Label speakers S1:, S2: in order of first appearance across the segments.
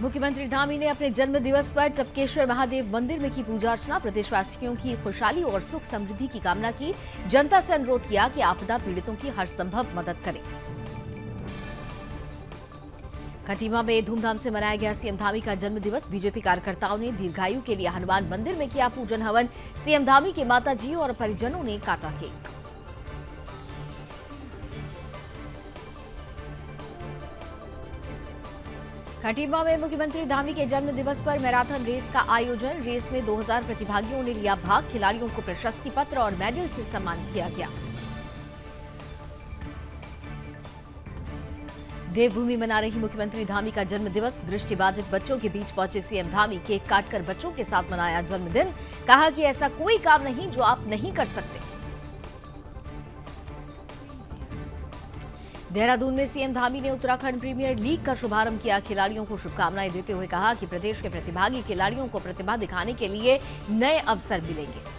S1: मुख्यमंत्री धामी ने अपने जन्म दिवस पर टपकेश्वर महादेव मंदिर में की पूजा अर्चना। प्रदेशवासियों की खुशहाली और सुख समृद्धि की कामना की। जनता से अनुरोध किया कि आपदा पीड़ितों की हर संभव मदद करें। खटीमा में धूमधाम से मनाया गया सीएम धामी का जन्म दिवस। बीजेपी कार्यकर्ताओं ने दीर्घायु के लिए हनुमान मंदिर में किया पूजन हवन। सीएम धामी के माताजी और परिजनों ने काटा केक। खटीमा में मुख्यमंत्री धामी के जन्म दिवस पर मैराथन रेस का आयोजन। रेस में 2000 प्रतिभागियों ने लिया भाग। खिलाड़ियों को प्रशस्ति पत्र और मेडल से सम्मानित किया गया। देवभूमि मना रही मुख्यमंत्री धामी का जन्म दिवस। दृष्टिबाधित बच्चों के बीच पहुंचे सीएम धामी। केक काटकर बच्चों के साथ मनाया जन्मदिन। कहा कि ऐसा कोई काम नहीं जो आप नहीं कर सकते। देहरादून में सीएम धामी ने उत्तराखंड प्रीमियर लीग का शुभारंभ किया। खिलाड़ियों को शुभकामनाएं देते हुए कहा कि प्रदेश के प्रतिभागी खिलाड़ियों को प्रतिभा दिखाने के लिए नए अवसर मिलेंगे।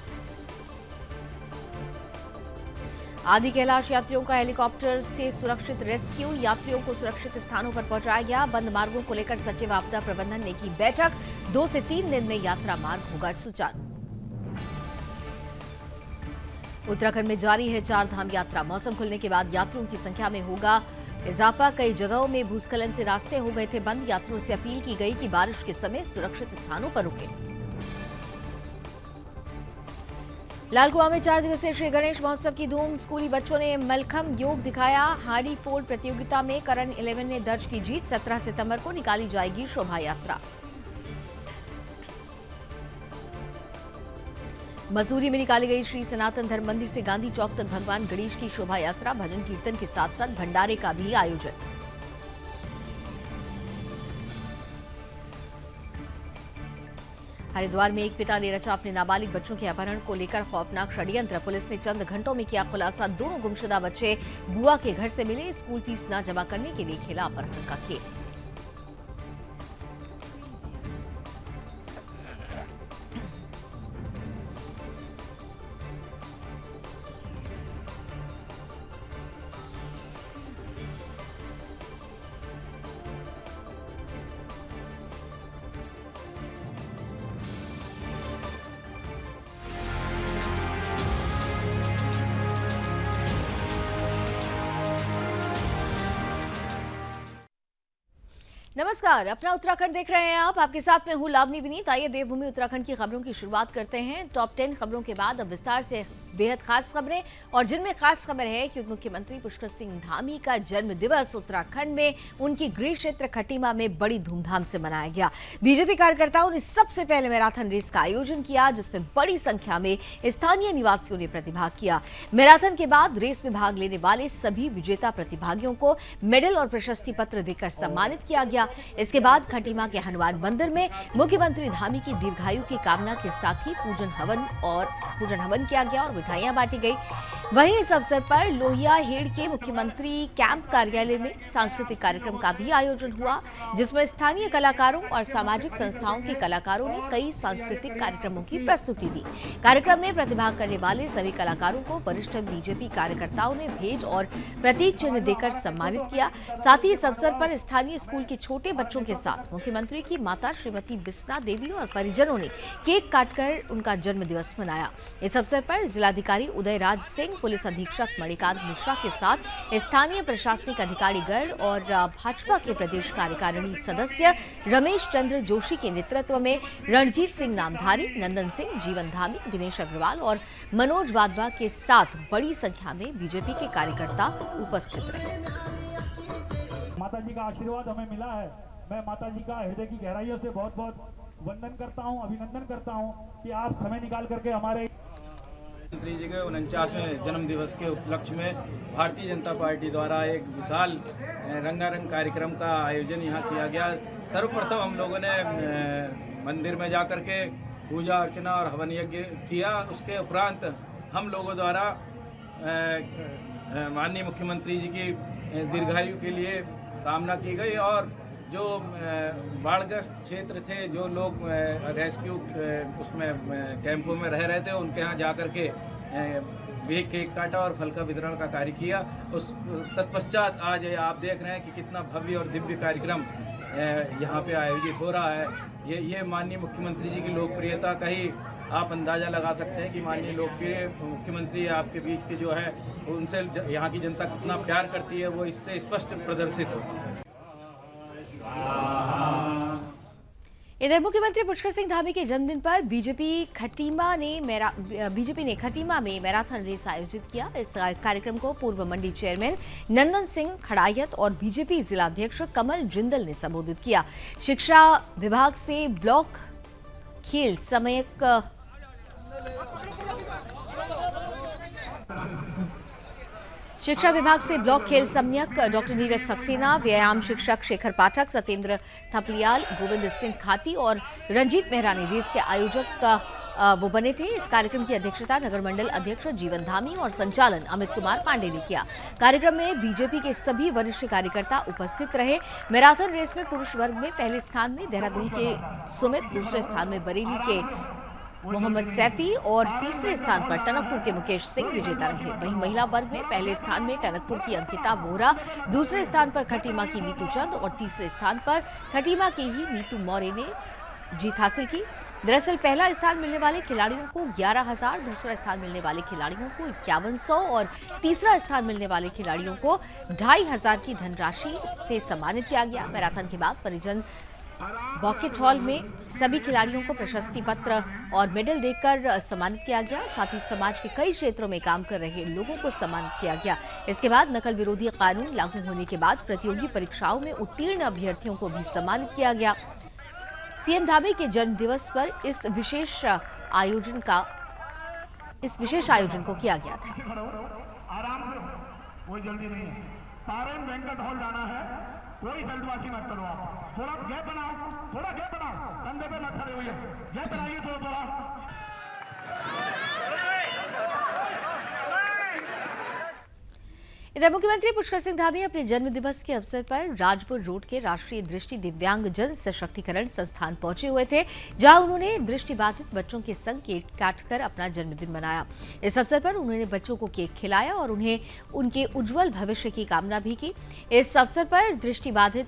S1: आदि कैलाश यात्रियों का हेलीकॉप्टर से सुरक्षित रेस्क्यू। यात्रियों को सुरक्षित स्थानों पर पहुंचाया गया। बंद मार्गों को लेकर सचिव आपदा प्रबंधन ने की बैठक। 2 से 3 दिन में यात्रा मार्ग होगा सुचारू। उत्तराखंड में जारी है 4 धाम यात्रा। मौसम खुलने के बाद यात्रियों की संख्या में होगा इजाफा। कई जगहों में भूस्खलन से रास्ते हो गए थे बंद। यात्रियों से अपील की गई कि बारिश के समय सुरक्षित स्थानों पर रुकें। लालकुआं में 4 दिवसीय श्री गणेश महोत्सव की धूम। स्कूली बच्चों ने मलखम योग दिखाया। हाड़ी फोड़ प्रतियोगिता में करण 11 ने दर्ज की जीत। 17 सितंबर को निकाली जाएगी शोभा यात्रा। मसूरी में निकाली गई श्री सनातन धर्म मंदिर से गांधी चौक तक भगवान गणेश की शोभा यात्रा। भजन कीर्तन के साथ साथ भंडारे का भी आयोजन। हरिद्वार में एक पिता ने रचा अपने नाबालिग बच्चों के अपहरण को लेकर खौफनाक षड्यंत्र। पुलिस ने चंद घंटों में किया खुलासा। दोनों गुमशुदा बच्चे बुआ के घर से मिले। स्कूल फीस न जमा करने के लिए खेला अपहरण का खेल। नमस्कार, अपना उत्तराखंड देख रहे हैं आप। आपके साथ में हूं लावनी विनीत। आइए देवभूमि उत्तराखंड की खबरों की शुरुआत करते हैं। टॉप 10 खबरों के बाद अब विस्तार से बेहद खास खबरें, और जिनमें खास खबर है कि मुख्यमंत्री पुष्कर सिंह धामी का जन्म दिवस उत्तराखंड में उनकी गृह क्षेत्र खटीमा में बड़ी धूमधाम से मनाया गया। बीजेपी कार्यकर्ताओं ने सबसे पहले मैराथन रेस का आयोजन किया, जिसमें बड़ी संख्या में स्थानीय निवासियों ने प्रतिभाग किया। मैराथन के बाद रेस में भाग लेने वाले सभी विजेता प्रतिभागियों को मेडल और प्रशस्ति पत्र देकर सम्मानित किया गया। इसके बाद खटीमा के हनुमान मंदिर में मुख्यमंत्री धामी की दीर्घायु की कामना के साथ ही पूजन हवन किया गया और मिठाइयां बांटी गई। वहीं इस अवसर पर लोहिया हेड़ के मुख्यमंत्री कैंप कार्यालय में सांस्कृतिक कार्यक्रम का भी आयोजन हुआ, जिसमें स्थानीय कलाकारों और सामाजिक संस्थाओं के कलाकारों ने कई सांस्कृतिक कार्यक्रमों की प्रस्तुति दी। कार्यक्रम में प्रतिभाग करने वाले सभी कलाकारों को वरिष्ठ बीजेपी कार्यकर्ताओं ने भेंट और प्रतीक चिन्ह देकर सम्मानित किया। साथ ही इस अवसर पर स्थानीय स्कूल के छोटे बच्चों के साथ मुख्यमंत्री की माता श्रीमती बिस्ना देवी और परिजनों ने केक काटकर उनका जन्म दिवस मनाया। इस अवसर पर जिलाधिकारी उदयराज सिंह, पुलिस अधीक्षक मणिकांत मिश्रा के साथ स्थानीय प्रशासनिक अधिकारीगण और भाजपा के प्रदेश कार्यकारिणी सदस्य रमेश चंद्र जोशी के नेतृत्व में रणजीत सिंह नामधारी, नंदन सिंह, जीवन धामी, दिनेश अग्रवाल और मनोज वाधवा के साथ बड़ी संख्या में बीजेपी के कार्यकर्ता उपस्थित रहे।
S2: माता जी का आशीर्वाद हमें मिला है। मैं माता जी का हृदय की गहराइयों से बहुत बहुत वंदन करता हूं, अभिनंदन करता हूं कि आप समय निकाल करके हमारे
S3: मुख्यमंत्री जी के 49वें जन्म दिवस के उपलक्ष्य में भारतीय जनता पार्टी द्वारा एक विशाल रंगारंग कार्यक्रम का आयोजन यहाँ किया गया। सर्वप्रथम हम लोगों ने मंदिर में जाकर के पूजा अर्चना और हवन यज्ञ किया। उसके उपरांत हम लोगों द्वारा माननीय मुख्यमंत्री जी की दीर्घायु के लिए कामना की गई, और जो बाढ़ग्रस्त क्षेत्र थे, जो लोग रेस्क्यू उसमें कैंपों में रह रहे थे, उनके यहाँ जाकर के वे केक काटा और फल का वितरण का कार्य किया। उस तत्पश्चात आज आप देख रहे हैं कि कितना भव्य और दिव्य कार्यक्रम यहाँ पे आयोजित हो रहा है। ये माननीय मुख्यमंत्री जी की लोकप्रियता का ही आप अंदाज़ा लगा सकते हैं कि माननीय लोकप्रिय मुख्यमंत्री आपके बीच के जो है उनसे यहाँ की जनता कितना प्यार करती है, वो इससे स्पष्ट प्रदर्शित होता है।
S1: इधर मुख्यमंत्री पुष्कर सिंह धामी के जन्मदिन पर बीजेपी ने खटीमा में मैराथन रेस आयोजित किया। इस कार्यक्रम को पूर्व मंडी चेयरमैन नंदन सिंह खड़ायत और बीजेपी जिलाध्यक्ष कमल जिंदल ने संबोधित किया। शिक्षा विभाग से ब्लॉक खेल सम्यक डॉक्टर नीरज सक्सेना, व्यायाम शिक्षक शेखर पाठक, सत्येंद्र थपलियाल, गोविंद सिंह खाती और रंजीत मेहरा ने रेस के आयोजक वो बने थे। इस कार्यक्रम की अध्यक्षता नगर मंडल अध्यक्ष जीवन धामी और संचालन अमित कुमार पांडे ने किया। कार्यक्रम में बीजेपी के सभी वरिष्ठ कार्यकर्ता उपस्थित रहे। मैराथन रेस में पुरुष वर्ग में पहले स्थान में देहरादून के सुमित, दूसरे स्थान में बरेली के मोहम्मद सैफी और तीसरे स्थान पर टनकपुर के मुकेश सिंह विजेता रहे। वहीं महिला वर्ग में पहले स्थान में टनकपुर की अंकिता वोहरा, दूसरे स्थान पर खटीमा की नीतू चंद और तीसरे स्थान पर खटीमा की ही नीतू मौर्य ने जीत हासिल की। दरअसल पहला स्थान मिलने वाले खिलाड़ियों को 11,000, दूसरा स्थान मिलने वाले खिलाड़ियों को 5100 और तीसरा स्थान मिलने वाले खिलाड़ियों को 2,500 की धनराशि से सम्मानित किया गया। मैराथन के बाद परिजन बॉकेट हॉल में सभी खिलाड़ियों को प्रशस्ति पत्र और मेडल देकर सम्मानित किया गया। साथ ही समाज के कई क्षेत्रों में काम कर रहे लोगों को सम्मानित किया गया। इसके बाद नकल विरोधी कानून लागू होने के बाद प्रतियोगी परीक्षाओं में उत्तीर्ण अभ्यर्थियों को भी सम्मानित किया गया। सीएम धामी के जन्म दिवस पर इस विशेष आयोजन को किया गया था।
S2: आराम से, कोई जल्दी नहीं है। तारण वेंकट हॉल जाना है, कोई जल्दबाजी मत करो। आप थोड़ा गैप बनाओ, कंधे पे न खड़े होइए, गैप बनाइए थोड़ा।
S1: इधर मुख्यमंत्री पुष्कर सिंह धामी अपने जन्म दिवस के अवसर पर राजपुर रोड के राष्ट्रीय दृष्टि दिव्यांग जन सशक्तिकरण संस्थान पहुंचे हुए थे, जहां उन्होंने दृष्टिबाधित बच्चों के संग केक काटकर अपना जन्मदिन मनाया। इस अवसर पर उन्होंने बच्चों को केक खिलाया और उन्हें उनके उज्जवल भविष्य की कामना भी की। इस अवसर पर दृष्टिबाधित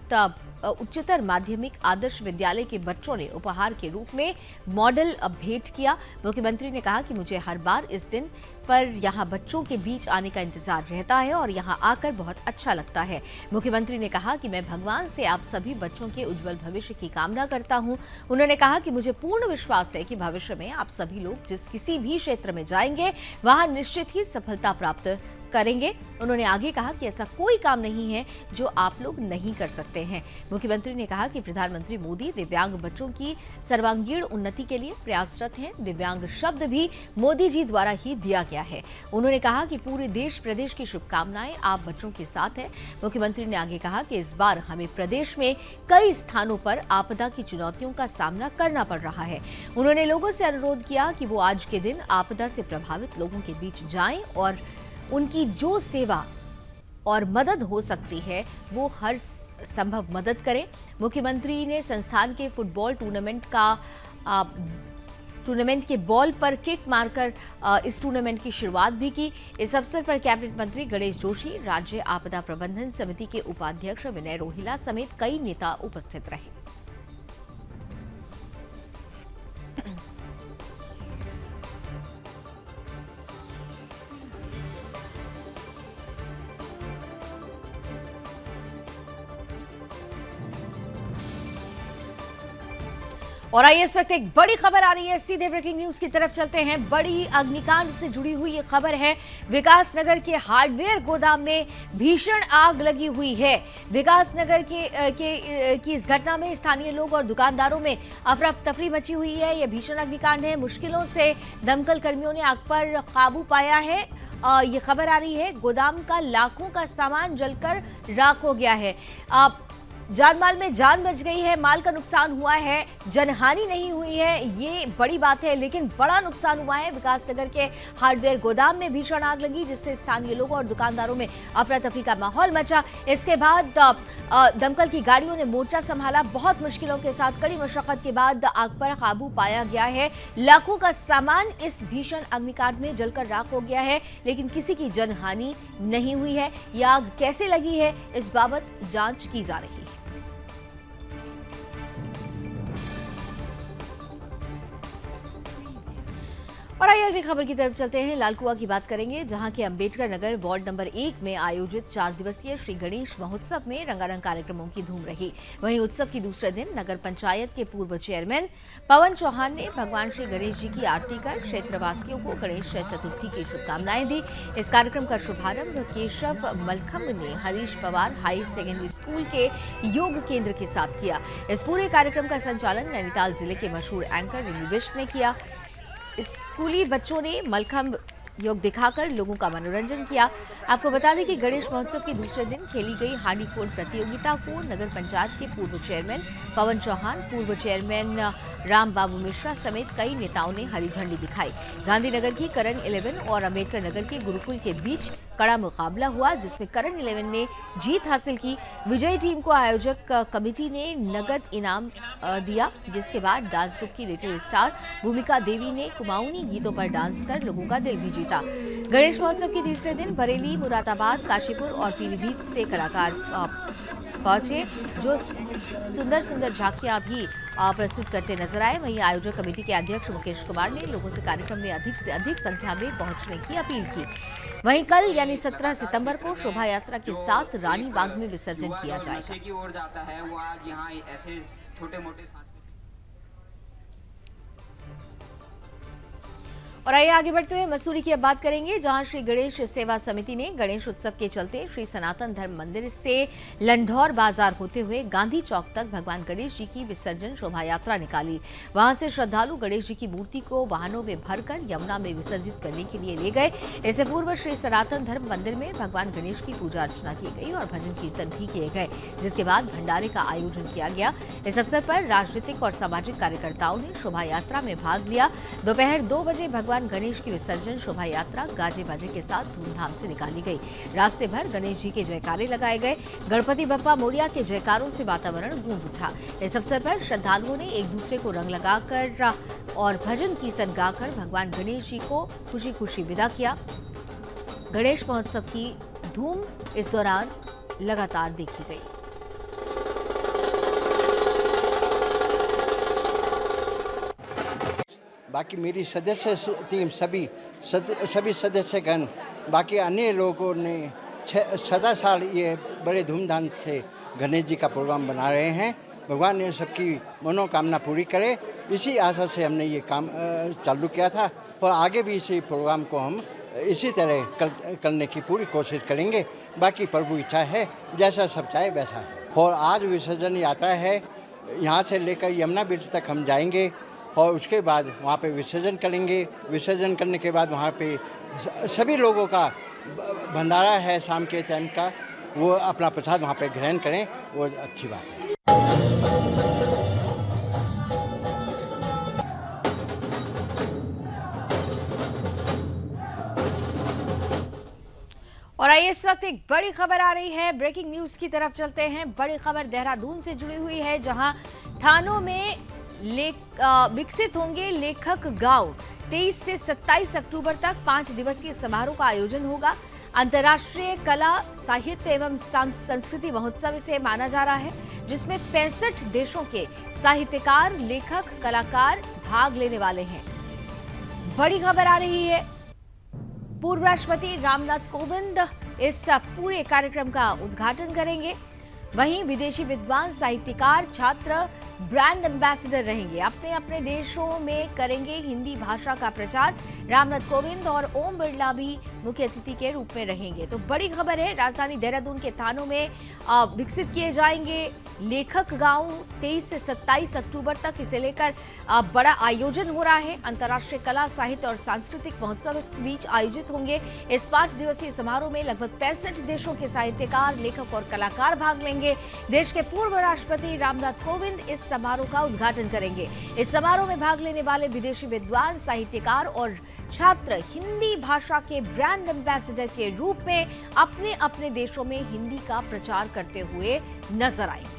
S1: उच्चतर माध्यमिक आदर्श विद्यालय के बच्चों ने उपहार के रूप में मॉडल भेंट किया। मुख्यमंत्री ने कहा कि मुझे हर बार इस दिन पर यहाँ बच्चों के बीच आने का इंतजार रहता है और यहाँ आकर बहुत अच्छा लगता है। मुख्यमंत्री ने कहा कि मैं भगवान से आप सभी बच्चों के उज्जवल भविष्य की कामना करता हूँ। उन्होंने कहा कि मुझे पूर्ण विश्वास है कि भविष्य में आप सभी लोग जिस किसी भी क्षेत्र में जाएंगे वहाँ निश्चित ही सफलता प्राप्त करेंगे। उन्होंने आगे कहा कि ऐसा कोई काम नहीं है जो आप लोग नहीं कर सकते हैं। मुख्यमंत्री ने कहा कि प्रधानमंत्री मोदी दिव्यांग बच्चों की सर्वांगीण उन्नति के लिए प्रयासरत हैं। दिव्यांग शब्द भी मोदी जी द्वारा ही दिया गया है। उन्होंने कहा कि पूरे देश प्रदेश की शुभकामनाएं आप बच्चों के साथ है। मुख्यमंत्री ने आगे कहा कि इस बार हमें प्रदेश में कई स्थानों पर आपदा की चुनौतियों का सामना करना पड़ रहा है। उन्होंने लोगों से अनुरोध किया कि वो आज के दिन आपदा से प्रभावित लोगों के बीच जाएं और उनकी जो सेवा और मदद हो सकती है वो हर संभव मदद करें। मुख्यमंत्री ने संस्थान के फुटबॉल टूर्नामेंट के बॉल पर किक मारकर इस टूर्नामेंट की शुरुआत भी की। इस अवसर पर कैबिनेट मंत्री गणेश जोशी, राज्य आपदा प्रबंधन समिति के उपाध्यक्ष विनय रोहिला समेत कई नेता उपस्थित रहे। और आइए इस वक्त एक बड़ी खबर आ रही है, सीधे ब्रेकिंग न्यूज की तरफ चलते हैं। बड़ी अग्निकांड से जुड़ी हुई ये खबर है। विकास नगर के हार्डवेयर गोदाम में भीषण आग लगी हुई है। विकास नगर की इस घटना में स्थानीय लोग और दुकानदारों में अफरा तफरी मची हुई है। यह भीषण अग्निकांड है। मुश्किलों से दमकल कर्मियों ने आग पर काबू पाया है। ये खबर आ रही है गोदाम का लाखों का सामान जलकर राख हो गया है। जानमाल में जान बच गई है, माल का नुकसान हुआ है, जनहानि नहीं हुई है, ये बड़ी बात है। लेकिन बड़ा नुकसान हुआ है। विकासनगर के हार्डवेयर गोदाम में भीषण आग लगी, जिससे स्थानीय लोगों और दुकानदारों में अफरा तफरी का माहौल मचा। इसके बाद दमकल की गाड़ियों ने मोर्चा संभाला। बहुत मुश्किलों के साथ कड़ी मशक्कत के बाद आग पर काबू पाया गया है। लाखों का सामान इस भीषण अग्निकांड में जलकर राख हो गया है, लेकिन किसी की जनहानि नहीं हुई है। यह आग कैसे लगी है, इस बाबत जांच की जा रही है। और आइए अगली खबर की तरफ चलते हैं। लालकुआ की बात करेंगे, जहां के अंबेडकर नगर वार्ड नंबर 1 में आयोजित 4 दिवसीय श्री गणेश महोत्सव में रंगारंग कार्यक्रमों की धूम रही। वहीं उत्सव के दूसरे दिन नगर पंचायत के पूर्व चेयरमैन पवन चौहान ने भगवान श्री गणेश जी की आरती कर क्षेत्रवासियों को गणेश चतुर्थी की शुभकामनाएं दी। इस कार्यक्रम का शुभारंभ केशव मलखम्ब ने Harish Pawar high secondary school के योग केंद्र के साथ किया। इस पूरे कार्यक्रम का संचालन नैनीताल जिले के मशहूर एंकर रिमी बिष्ट ने किया। स्कूली बच्चों ने मलखम्ब योग दिखाकर लोगों का मनोरंजन किया। आपको बता दें कि गणेश महोत्सव के दूसरे दिन खेली गई हांडी फोड़ प्रतियोगिता को नगर पंचायत के पूर्व चेयरमैन पवन चौहान, पूर्व चेयरमैन राम बाबू मिश्रा समेत कई नेताओं ने हरी झंडी दिखाई। गांधीनगर की करण 11 और अम्बेडकर नगर के गुरुकुल के बीच कड़ा मुकाबला हुआ, जिसमें करण 11 ने जीत हासिल की। विजयी टीम को आयोजक कमेटी ने नगद इनाम दिया, जिसके बाद डांस ग्रुप की लिटिल स्टार भूमिका देवी ने कुमाऊनी गीतों पर डांस कर लोगों का दिल भी जीता। गणेश महोत्सव के तीसरे दिन बरेली, मुरादाबाद, काशीपुर और पीलीभीत से कलाकार पहुंचे, जो सुंदर सुंदर झांकियां भी प्रस्तुत करते नजर आए। वहीं आयोजक कमेटी के अध्यक्ष मुकेश कुमार ने लोगों से कार्यक्रम में अधिक से अधिक संख्या में पहुंचने की अपील की। वहीं कल यानी 17 सितंबर को शोभा यात्रा के साथ रानी बाग में विसर्जन किया जाएगा।
S4: की ओर जाता है वो आज यहाँ ऐसे छोटे मोटे।
S1: और आइए आगे बढ़ते हुए मसूरी की अब बात करेंगे, जहां श्री गणेश सेवा समिति ने गणेश उत्सव के चलते श्री सनातन धर्म मंदिर से लंढौर बाजार होते हुए गांधी चौक तक भगवान गणेश जी की विसर्जन शोभा यात्रा निकाली। वहां से श्रद्धालु गणेश जी की मूर्ति को वाहनों में भरकर यमुना में विसर्जित करने के लिए ले गए। इससे पूर्व श्री सनातन धर्म मंदिर में भगवान गणेश की पूजा अर्चना की गई और भजन कीर्तन भी किए गए, जिसके बाद भंडारे का आयोजन किया गया। इस अवसर पर राजनीतिक और सामाजिक कार्यकर्ताओं ने शोभा यात्रा में भाग लिया। दोपहर 2 बजे भगवान गणेश की विसर्जन शोभा यात्रा गाजे बाजे के साथ धूमधाम से निकाली गई। रास्ते भर गणेश जी के जयकारे लगाए गए। गणपति बप्पा मोरिया के जयकारों से वातावरण गूंज उठा। इस अवसर पर श्रद्धालुओं ने एक दूसरे को रंग लगाकर और भजन कीर्तन गाकर भगवान गणेश जी को खुशी खुशी विदा किया। गणेश महोत्सव की धूम इस दौरान लगातार देखी गई।
S5: बाकी मेरी सदस्य टीम सभी सदस्यगण, बाकी अन्य लोगों ने सदा साल ये बड़े धूमधाम से गणेश जी का प्रोग्राम बना रहे हैं। भगवान ने सबकी मनोकामना पूरी करे, इसी आशा से हमने ये काम चालू किया था और आगे भी इसी प्रोग्राम को हम इसी तरह करने की पूरी कोशिश करेंगे। बाकी प्रभु इच्छा है, जैसा सब चाहे वैसा है। और आज विसर्जन यात्रा है, यहाँ से लेकर यमुना ब्रिज तक हम जाएंगे और उसके बाद वहाँ पे विसर्जन करेंगे। विसर्जन करने के बाद वहाँ पे सभी लोगों का भंडारा है शाम के टाइम का, वो अपना प्रसाद वहाँ पे ग्रहण करें, वो अच्छी बात है।
S1: और आइए इस वक्त एक बड़ी खबर आ रही है, ब्रेकिंग न्यूज की तरफ चलते हैं। बड़ी खबर देहरादून से जुड़ी हुई है, जहां थानों में विकसित होंगे लेखक गांव। 23 से 27 अक्टूबर तक 5 दिवसीय समारोह का आयोजन होगा। अंतर्राष्ट्रीय कला, साहित्य एवं संस्कृति महोत्सव इसे माना जा रहा है, जिसमें 65 देशों के साहित्यकार, लेखक, कलाकार भाग लेने वाले हैं। बड़ी खबर आ रही है, पूर्व राष्ट्रपति रामनाथ कोविंद इस पूरे कार्यक्रम का उद्घाटन करेंगे। वहीं विदेशी विद्वान, साहित्यकार, छात्र ब्रांड एम्बेसडर रहेंगे। अपने अपने देशों में करेंगे हिंदी भाषा का प्रचार। रामनाथ कोविंद और ओम बिरला भी मुख्य अतिथि के रूप में रहेंगे। तो बड़ी खबर है, राजधानी देहरादून के थानों में विकसित किए जाएंगे लेखक गांव 23 से 27 अक्टूबर तक इसे लेकर बड़ा आयोजन हो रहा है। अंतर्राष्ट्रीय कला, साहित्य और सांस्कृतिक महोत्सव इस बीच आयोजित होंगे। इस 5 दिवसीय समारोह में लगभग 65 देशों के साहित्यकार, लेखक और कलाकार भाग लेंगे। देश के पूर्व राष्ट्रपति रामनाथ कोविंद इस समारोह का उद्घाटन करेंगे। इस समारोह में भाग लेने वाले विदेशी विद्वान, साहित्यकार और छात्र हिंदी भाषा के ब्रांड एम्बेसडर के रूप में अपने अपने देशों में हिंदी का प्रचार करते हुए नजर आएंगे।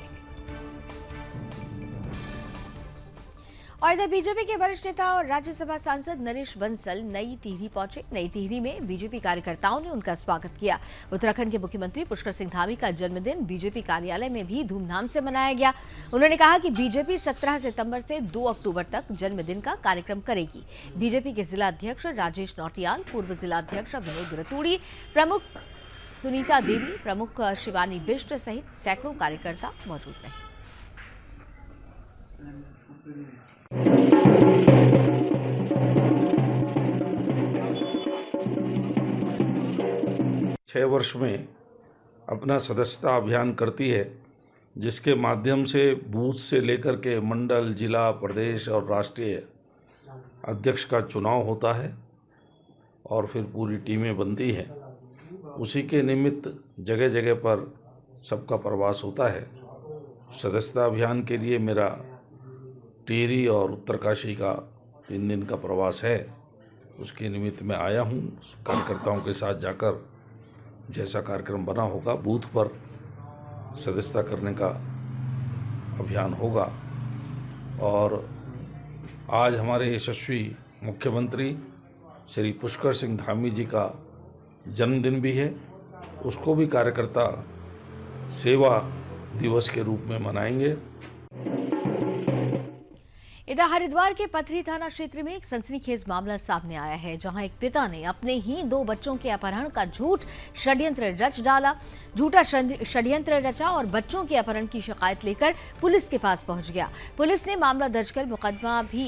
S1: और इधर बीजेपी के वरिष्ठ नेता और राज्यसभा सांसद नरेश बंसल नई टिहरी पहुंचे। नई टिहरी में बीजेपी कार्यकर्ताओं ने उनका स्वागत किया। उत्तराखंड के मुख्यमंत्री पुष्कर सिंह धामी का जन्मदिन बीजेपी कार्यालय में भी धूमधाम से मनाया गया। उन्होंने कहा कि बीजेपी 17 सितंबर से 2 अक्टूबर तक जन्मदिन का कार्यक्रम करेगी। बीजेपी के जिला अध्यक्ष राजेश नौटियाल, पूर्व जिला अध्यक्ष विनोद रतूड़ी, प्रमुख सुनीता देवी, प्रमुख शिवानी बिष्ट सहित सैकड़ों कार्यकर्ता मौजूद रहे।
S6: 6 वर्ष में अपना सदस्यता अभियान करती है, जिसके माध्यम से बूथ से लेकर के मंडल, जिला, प्रदेश और राष्ट्रीय अध्यक्ष का चुनाव होता है और फिर पूरी टीमें बनती हैं। उसी के निमित्त जगह जगह पर सबका प्रवास होता है। सदस्यता अभियान के लिए मेरा टिहरी और उत्तरकाशी का 3 दिन का प्रवास है। उसके निमित्त मैं आया हूँ। कार्यकर्ताओं के साथ जाकर जैसा कार्यक्रम बना होगा, बूथ पर सदस्यता करने का अभियान होगा। और आज हमारे यशस्वी मुख्यमंत्री श्री पुष्कर सिंह धामी जी का जन्मदिन भी है। उसको भी कार्यकर्ता सेवा दिवस के रूप में मनाएंगे।
S1: इधर हरिद्वार के पथरी थाना क्षेत्र में एक सनसनीखेज मामला सामने आया है, जहां एक पिता ने अपने ही 2 बच्चों के अपहरण का झूठा षड्यंत्र रचा और बच्चों के अपहरण की शिकायत लेकर पुलिस के पास पहुंच गया। पुलिस ने मामला दर्ज कर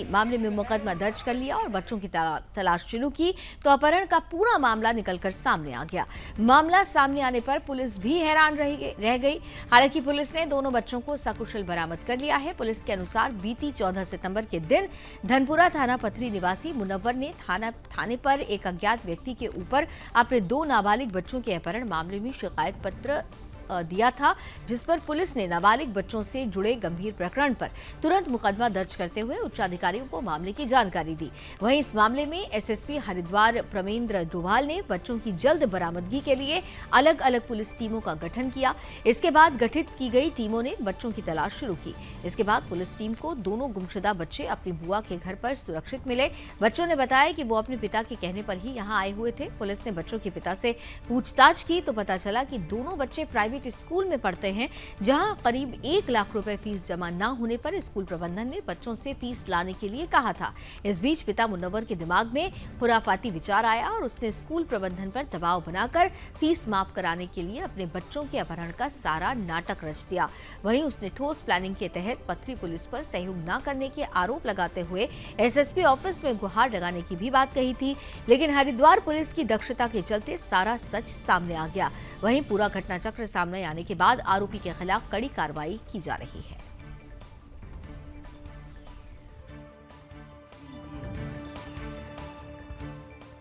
S1: मामले में मुकदमा दर्ज कर लिया और बच्चों की तलाश शुरू की तो अपहरण का पूरा मामला निकलकर सामने आ गया। मामला सामने आने पर पुलिस भी हैरान रह गई। हालांकि पुलिस ने दोनों बच्चों को सकुशल बरामद कर लिया है। पुलिस के अनुसार बीती 14 सितंबर के दिन धनपुरा थाना पथरी निवासी मुनव्वर ने थाने पर एक अज्ञात व्यक्ति के ऊपर अपने 2 नाबालिग बच्चों के अपहरण मामले में शिकायत पत्र दिया था, जिस पर पुलिस ने नाबालिग बच्चों से जुड़े गंभीर प्रकरण पर तुरंत मुकदमा दर्ज करते हुए उच्चाधिकारियों को मामले की जानकारी दी। वहीं इस मामले में एसएसपी हरिद्वार प्रमेंद्र डोभाल ने बच्चों की जल्द बरामदगी के लिए अलग अलग पुलिस टीमों का गठन किया। इसके बाद गठित की गई टीमों ने बच्चों की तलाश शुरू की। इसके बाद पुलिस टीम को दोनों गुमशुदा बच्चे अपनी बुआ के घर पर सुरक्षित मिले। बच्चों ने बताया कि वो अपने पिता के कहने पर ही यहाँ आए हुए थे। पुलिस ने बच्चों के पिता से पूछताछ की तो पता चला कि दोनों बच्चे प्राइवेट स्कूल में पढ़ते हैं, जहां करीब 1 लाख रुपए फीस जमा न होने पर स्कूल प्रबंधन ने बच्चों से फीस लाने के लिए कहा था। इस बीच पिता मुनव्वर के दिमाग में खुराफाती विचार आया और उसने स्कूल प्रबंधन पर दबाव बनाकर फीस माफ कराने के लिए अपने बच्चों के अपहरण का सारा नाटक रच दिया। वहीं उसने ठोस प्लानिंग के तहत पथरी पुलिस पर सहयोग न करने के आरोप लगाते हुए एसएसपी ऑफिस में गुहार लगाने की भी बात कही थी, लेकिन हरिद्वार पुलिस की दक्षता के चलते सारा सच सामने आ गया। वहीं पूरा घटनाचक्र सामने आने के बाद आरोपी के खिलाफ कड़ी कार्रवाई की जा रही है।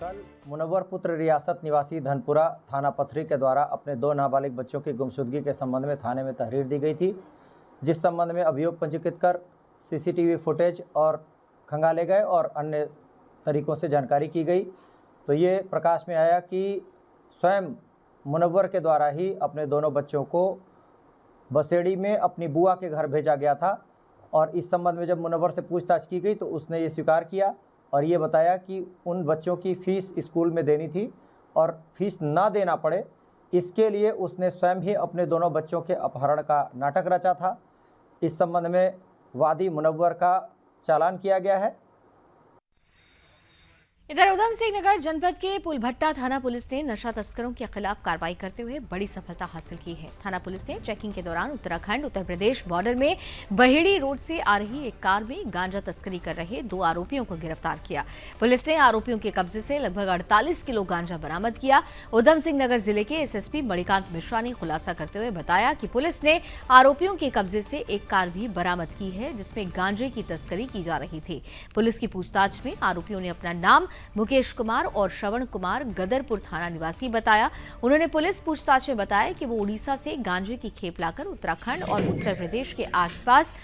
S7: कल मुनव्वर पुत्र रियासत निवासी धनपुरा थाना पथरी के द्वारा अपने 2 नाबालिग बच्चों की गुमशुदगी के संबंध में थाने में तहरीर दी गई थी, जिस संबंध में अभियोग पंजीकृत कर सीसीटीवी फुटेज और खंगाले गए और अन्य तरीकों से जानकारी की गई। तो ये प्रकाश में आया कि स्वयं मुनव्वर के द्वारा ही अपने दोनों बच्चों को बसेड़ी में अपनी बुआ के घर भेजा गया था। और इस संबंध में जब मुनव्वर से पूछताछ की गई तो उसने ये स्वीकार किया और ये बताया कि उन बच्चों की फ़ीस स्कूल में देनी थी और फीस ना देना पड़े, इसके लिए उसने स्वयं ही अपने दोनों बच्चों के अपहरण का नाटक रचा था। इस संबंध में वादी मुनव्वर का चालान किया गया है।
S1: इधर उधम सिंह नगर जनपद के पुलभट्टा थाना पुलिस ने नशा तस्करों के खिलाफ कार्रवाई करते हुए बड़ी सफलता हासिल की है। थाना पुलिस ने चेकिंग के दौरान उत्तराखंड उत्तर प्रदेश बॉर्डर में बहेड़ी रोड से आ रही एक कार में गांजा तस्करी कर रहे 2 आरोपियों को गिरफ्तार किया। पुलिस ने आरोपियों के कब्जे से लगभग 48 किलो गांजा बरामद किया। उधम सिंह नगर जिले के एसएसपी मणिकांत मिश्रा ने खुलासा करते हुए बताया कि पुलिस ने आरोपियों के कब्जे से एक कार भी बरामद की है जिसमें गांजे की तस्करी की जा रही थी। पुलिस की पूछताछ में आरोपियों ने अपना नाम मुकेश कुमार और श्रवण कुमार गदरपुर थाना निवासी बताया। उन्होंने पुलिस पूछताछ में बताया कि वो उड़ीसा से गांजे की खेप लाकर उत्तराखंड और उत्तर प्रदेश के आसपास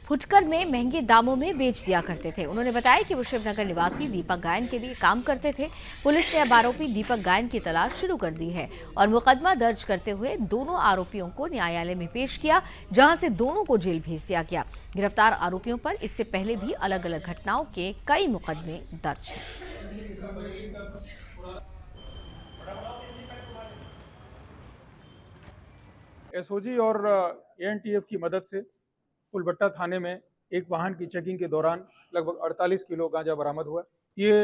S1: फुटकर में महंगे दामों में बेच दिया करते थे। उन्होंने बताया कि वो शिवनगर निवासी दीपक गायन के लिए काम करते थे। पुलिस ने अब आरोपी दीपक गायन की तलाश शुरू कर दी है और मुकदमा दर्ज करते हुए दोनों आरोपियों को न्यायालय में पेश किया, जहां से दोनों को जेल भेज दिया गया। गिरफ्तार आरोपियों पर इससे पहले भी अलग अलग घटनाओं के कई मुकदमे दर्ज हैं।
S8: एसओजी और एएनटीएफ की मदद से पुलभट्टा थाने में एक वाहन की चेकिंग के दौरान लगभग 48 किलो गांजा बरामद हुआ। ये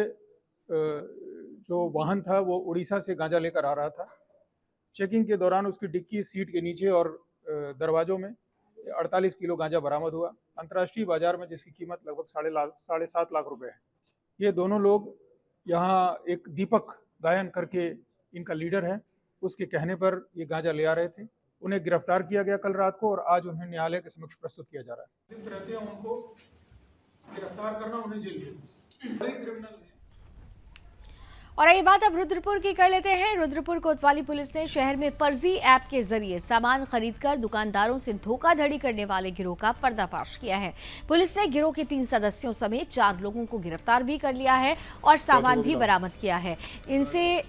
S8: जो वाहन था वो उड़ीसा से गांजा लेकर आ रहा था। चेकिंग के दौरान उसकी डिक्की सीट के नीचे और दरवाजों में 48 किलो गांजा बरामद हुआ। अंतर्राष्ट्रीय बाजार में जिसकी कीमत लगभग 7.5 लाख रुपए है। ये दोनों लोग यहाँ एक दीपक गायन करके इनका लीडर है, उसके कहने पर ये गांजा ले आ रहे थे। उन्हें गिरफ्तार किया गया कल रात को और आज उन्हें न्यायालय के समक्ष प्रस्तुत किया जा रहा है। जिस रहते हैं उनको गिरफ्तार करना, उन्हें जेल भेजना। बड़े क्रिमिनल हैं।
S1: और ये बात अब रुद्रपुर की कर लेते हैं। रुद्रपुर कोतवाली पुलिस ने शहर में फर्जी ऐप के जरिए सामान खरीदकर दुकानदारों से धोखाधड़ी करने वाले गिरोह का पर्दाफाश किया है। पुलिस ने गिरोह के 3 सदस्यों समेत 4 लोगों को गिरफ्तार भी कर लिया है और सामान भी बरामद किया है। इसमें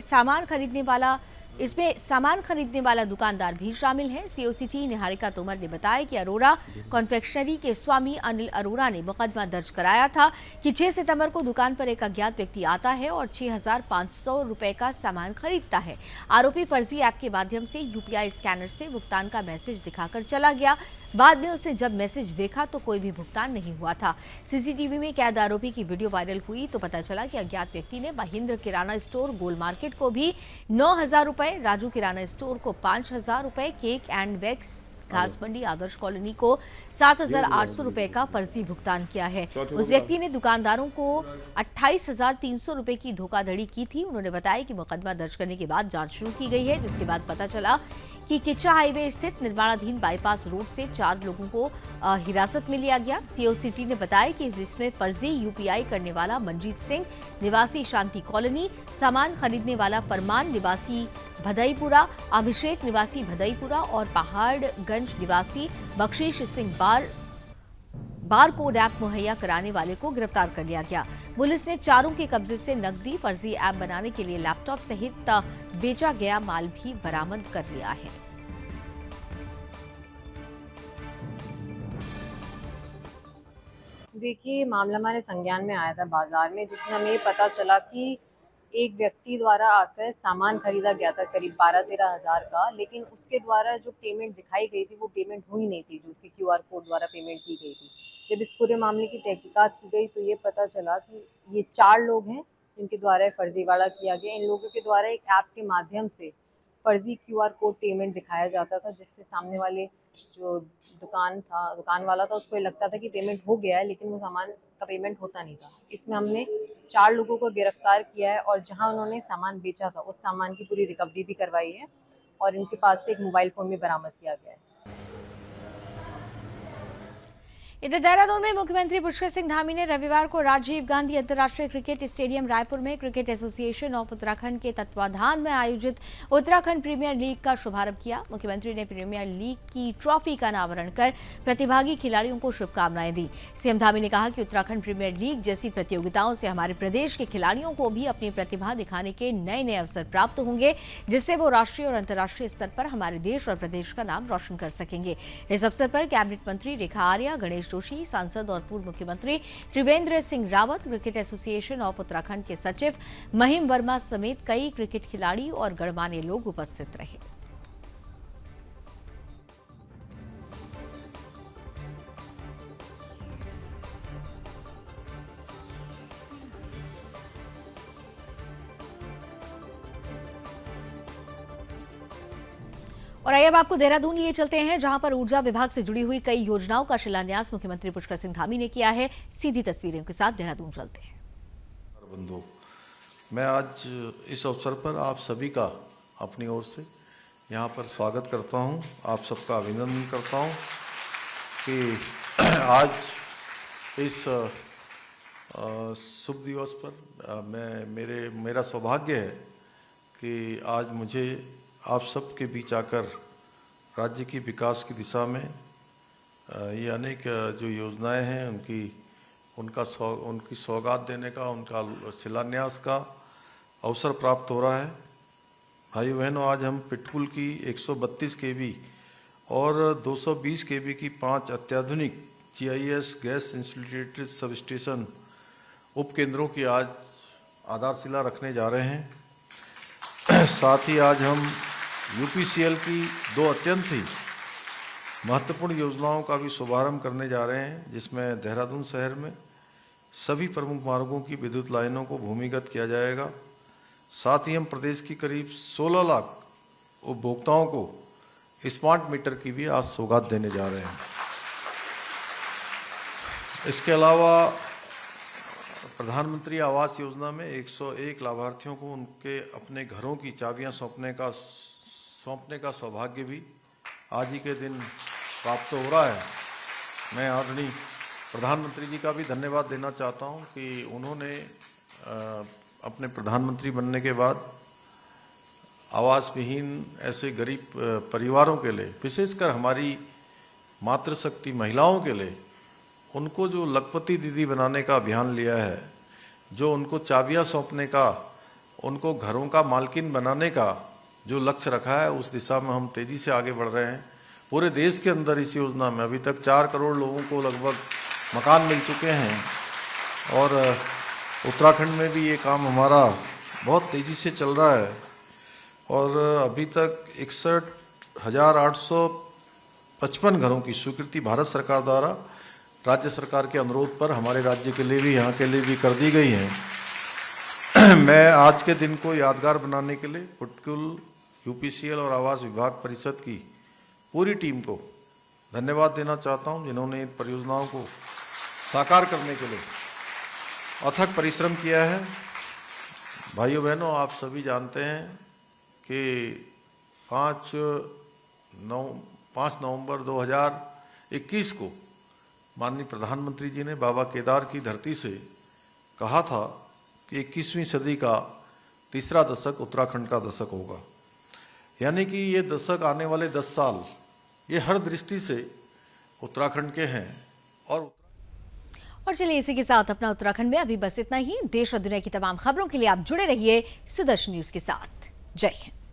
S1: सामान खरीदने वाला दुकानदार भी शामिल है। सीओसीटी निहारिका तोमर ने बताया कि अरोरा कॉन्फेक्शनरी के स्वामी अनिल अरोरा ने मुकदमा दर्ज कराया था कि 6 सितंबर को दुकान पर एक अज्ञात व्यक्ति आता है और 6,500 रुपए का सामान खरीदता है। आरोपी फर्जी ऐप के माध्यम से यूपीआई स्कैनर से भुगतान का मैसेज दिखाकर चला गया। बाद में उसने जब मैसेज देखा तो कोई भी भुगतान नहीं हुआ था। सीसीटीवी में कैद आरोपी की वीडियो वायरल हुई तो पता चला कि अज्ञात व्यक्ति ने महेंद्र किराना स्टोर गोल मार्केट को भी 9,000 रुपए, राजू किराना स्टोर को 5,000 रुपए, केक एंड वैक्स घास मंडी आदर्श कॉलोनी को 7,800 रुपए का फर्जी भुगतान किया है। उस व्यक्ति ने दुकानदारों को 28,300 रुपए की धोखाधड़ी की थी। उन्होंने बताया कि मुकदमा दर्ज करने के बाद जांच शुरू की गई है, जिसके बाद पता चला कि किच्चा हाईवे स्थित निर्माणाधीन बाईपास रोड से 4 लोगों को हिरासत में लिया गया। सीओसीटी ने बताया कि जिसमें फर्जी यूपीआई करने वाला मंजीत सिंह निवासी शांति कॉलोनी, सामान खरीदने वाला परमान निवासी भदईपुरा, अभिषेक निवासी भदईपुरा और पहाड़गंज निवासी बख्शीश सिंह बार कोड ऐप मुहैया कराने वाले को गिरफ्तार कर लिया गया। पुलिस ने चारों के कब्जे से नकदी, फर्जी ऐप बनाने के लिए लैपटॉप सहित बेचा गया माल भी बरामद कर लिया है।
S9: देखिए, मामला हमारे संज्ञान में आया था बाजार में, जिसमें हमें पता चला कि एक व्यक्ति द्वारा आकर सामान खरीदा गया था करीब 12-13 हज़ार का, लेकिन उसके द्वारा जो पेमेंट दिखाई गई थी वो पेमेंट हुई नहीं थी, जो उसकी क्यूआर कोड द्वारा पेमेंट की गई थी। जब इस पूरे मामले की तहकीकात की गई तो ये पता चला कि ये 4 लोग हैं जिनके द्वारा फर्जीवाड़ा किया गया। इन लोगों के द्वारा एक ऐप के माध्यम से फर्जी क्यूआर कोड पेमेंट दिखाया जाता था, जिससे सामने वाले जो दुकान वाला था उसको लगता था कि पेमेंट हो गया है, लेकिन वो सामान का पेमेंट होता नहीं था। इसमें हमने 4 लोगों को गिरफ्तार किया है और जहां उन्होंने सामान बेचा था उस सामान की पूरी रिकवरी भी करवाई है और इनके पास से एक मोबाइल फ़ोन भी बरामद किया गया है।
S1: इधर देहरादून में मुख्यमंत्री पुष्कर सिंह धामी ने रविवार को राजीव गांधी अंतर्राष्ट्रीय क्रिकेट स्टेडियम रायपुर में क्रिकेट एसोसिएशन ऑफ उत्तराखंड के तत्वाधान में आयोजित उत्तराखंड प्रीमियर लीग का शुभारंभ किया। मुख्यमंत्री ने प्रीमियर लीग की ट्रॉफी का अनावरण कर प्रतिभागी खिलाड़ियों को शुभकामनाएं दी। सीएम धामी ने कहा कि उत्तराखंड प्रीमियर लीग जैसी प्रतियोगिताओं से हमारे प्रदेश के खिलाड़ियों को भी अपनी प्रतिभा दिखाने के नए नए अवसर प्राप्त होंगे, जिससे वो राष्ट्रीय और अंतर्राष्ट्रीय स्तर पर हमारे देश और प्रदेश का नाम रोशन कर सकेंगे। इस अवसर पर कैबिनेट मंत्री रेखा आर्या, गणेश जोशी, सांसद और पूर्व मुख्यमंत्री Trivendra Singh Rawat, cricket association of Uttarakhand के सचिव महिम वर्मा समेत कई क्रिकेट खिलाड़ी और गणमान्य लोग उपस्थित रहे। और आइए अब आपको देहरादून लिए चलते हैं, जहां पर ऊर्जा विभाग से जुड़ी हुई कई योजनाओं का शिलान्यास मुख्यमंत्री पुष्कर सिंह धामी ने किया है। सीधी तस्वीरों के साथ देहरादून चलते हैं।
S10: बंधु, मैं आज इस अवसर पर आप सभी का अपनी ओर से यहाँ पर स्वागत करता हूँ। आप सबका अभिनंदन करता हूँ कि आज इस शुभ दिवस पर मेरा सौभाग्य है कि आज मुझे आप सबके बीच आकर राज्य की विकास की दिशा में ये अनेक जो योजनाएं हैं उनकी सौगात देने का, उनका शिलान्यास का अवसर प्राप्त हो रहा है। भाइयों बहनों, आज हम पिटकुल की 132 kV और 220 kV की 5 अत्याधुनिक GIS gas insulated substation उपकेंद्रों की आज आधारशिला रखने जा रहे हैं। साथ ही आज हम UPCL की 2 अत्यंत ही महत्वपूर्ण योजनाओं का भी शुभारंभ करने जा रहे हैं, जिसमें देहरादून शहर में सभी प्रमुख मार्गों की विद्युत लाइनों को भूमिगत किया जाएगा। साथ ही हम प्रदेश की करीब 16 लाख उपभोक्ताओं को स्मार्ट मीटर की भी आज सौगात देने जा रहे हैं। इसके अलावा प्रधानमंत्री आवास योजना में 101 लाभार्थियों को उनके अपने घरों की चाबियां सौंपने का सौभाग्य भी आज ही के दिन प्राप्त हो रहा है। मैं आदरणीय प्रधानमंत्री जी का भी धन्यवाद देना चाहता हूं कि उन्होंने अपने प्रधानमंत्री बनने के बाद आवास विहीन ऐसे गरीब परिवारों के लिए, विशेषकर हमारी मातृशक्ति महिलाओं के लिए, उनको जो लखपति दीदी बनाने का अभियान लिया है, जो उनको चाबियां सौंपने का, उनको घरों का मालकिन बनाने का जो लक्ष्य रखा है, उस दिशा में हम तेजी से आगे बढ़ रहे हैं। पूरे देश के अंदर इस योजना में अभी तक 4 करोड़ लोगों को लगभग मकान मिल चुके हैं और उत्तराखंड में भी ये काम हमारा बहुत तेज़ी से चल रहा है और अभी तक 61,855 घरों की स्वीकृति भारत सरकार द्वारा राज्य सरकार के अनुरोध पर हमारे राज्य के लिए भी, यहाँ के लिए भी कर दी गई है। मैं आज के दिन को यादगार बनाने के लिए पिटकुल, UPCL और आवास विभाग परिषद की पूरी टीम को धन्यवाद देना चाहता हूं, जिन्होंने इन परियोजनाओं को साकार करने के लिए अथक परिश्रम किया है। भाइयों बहनों, आप सभी जानते हैं कि 5 नवंबर 2021 को माननीय प्रधानमंत्री जी ने बाबा केदार की धरती से कहा था कि 21वीं सदी का तीसरा दशक उत्तराखंड का दशक होगा। यानी कि ये दशक, आने वाले 10 साल, ये हर दृष्टि से उत्तराखंड के हैं। और
S1: चलिए इसी के साथ अपना उत्तराखंड में अभी बस इतना ही। देश और दुनिया की तमाम खबरों के लिए आप जुड़े रहिए सुदर्शन न्यूज के साथ। जय हिंद।